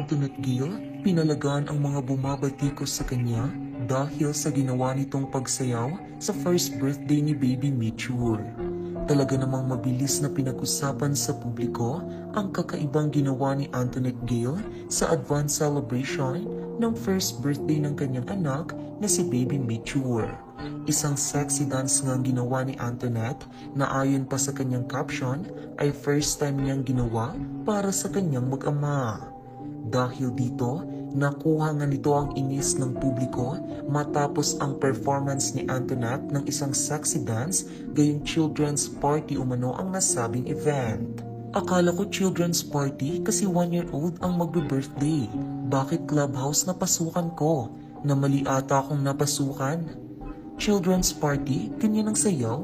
Antoinette Gill, pinalagaan ang mga bumabatikos sa kanya dahil sa ginawa nitong pagsayaw sa first birthday ni Baby Mitchell. Talaga namang mabilis na pinag-usapan sa publiko ang kakaibang ginawa ni Antoinette Gill sa advance celebration ng first birthday ng kanyang anak na si Baby Mitchell. Isang sexy dance nga ang ginawa ni Antoinette na ayon pa sa kanyang caption ay first time niyang ginawa para sa kanyang mag-ama. Dahil dito, nakuha nga nito ang inis ng publiko matapos ang performance ni Antoinette ng isang sexy dance gayong children's party umano ang nasabing event. Akala ko children's party kasi 1-year-old ang magbe-birthday. Bakit clubhouse na pasukan ko? Na mali ata akong napasukan. Children's party? Ganyan ang sayaw?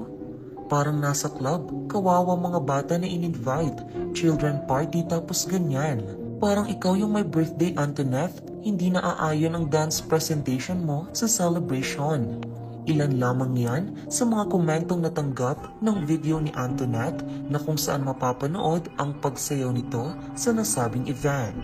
Parang nasa club, kawawa mga bata na in-invite. Children party tapos ganyan. Parang ikaw yung may birthday, Antoinette. Hindi naaayon ang dance presentation mo sa celebration. Ilan lamang yan sa mga komentong natanggap ng video ni Antoinette na kung saan mapapanood ang pagsayaw nito sa nasabing event.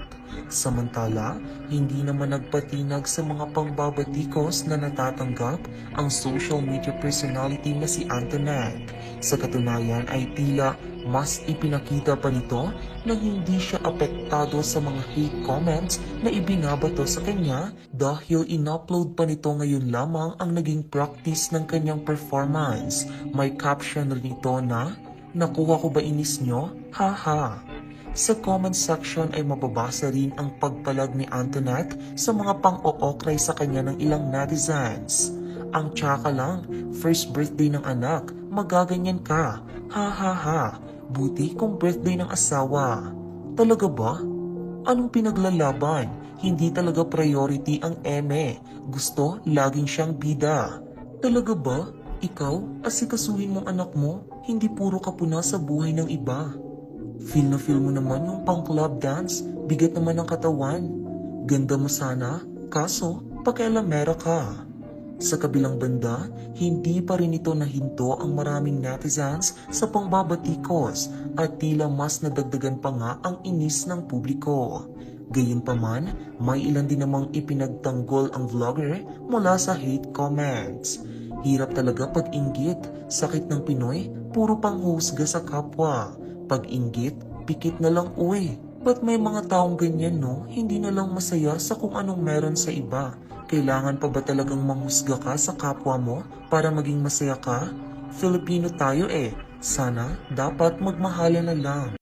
Samantala, hindi naman nagpatinag sa mga pangbabatikos na natatanggap ang social media personality na si Antoinette. Sa katunayan ay tila mas ipinakita pa nito na hindi siya apektado sa mga hate comments na ibinabato sa kanya dahil in-upload pa nito ngayon lamang ang naging practice ng kanyang performance. May caption na nito na, "Nakuha ko ba inis nyo? Haha." Sa comment section ay mababasa rin ang pagpalag ni Antoinette sa mga pang-ookray sa kanya ng ilang netizens. Ang tsaka lang, first birthday ng anak, magaganyan ka. Ha ha ha, buti kung birthday ng asawa. Talaga ba? Anong pinaglalaban? Hindi talaga priority ang eme. Gusto, laging siyang bida. Talaga ba? Ikaw, asikasuhin mong anak mo, hindi puro kapuna sa buhay ng iba. Feel na feel mo naman yung pang club dance, bigat naman ng katawan. Ganda mo sana, kaso pakialamera ka. Sa kabilang banda, hindi pa rin ito nahinto ang maraming netizens sa pangbabatikos at tila mas nadagdagan pa nga ang inis ng publiko. Gayunpaman, may ilan din namang ipinagtanggol ang vlogger mula sa hate comments. Hirap talaga pag-inggit, sakit ng Pinoy, puro panghusga sa kapwa. Pag-inggit, pikit na lang uwi. Ba't may mga taong ganyan no? Hindi na lang masaya sa kung anong meron sa iba. Kailangan pa ba talagang manghusga ka sa kapwa mo para maging masaya ka? Filipino tayo eh. Sana dapat magmahala na lang.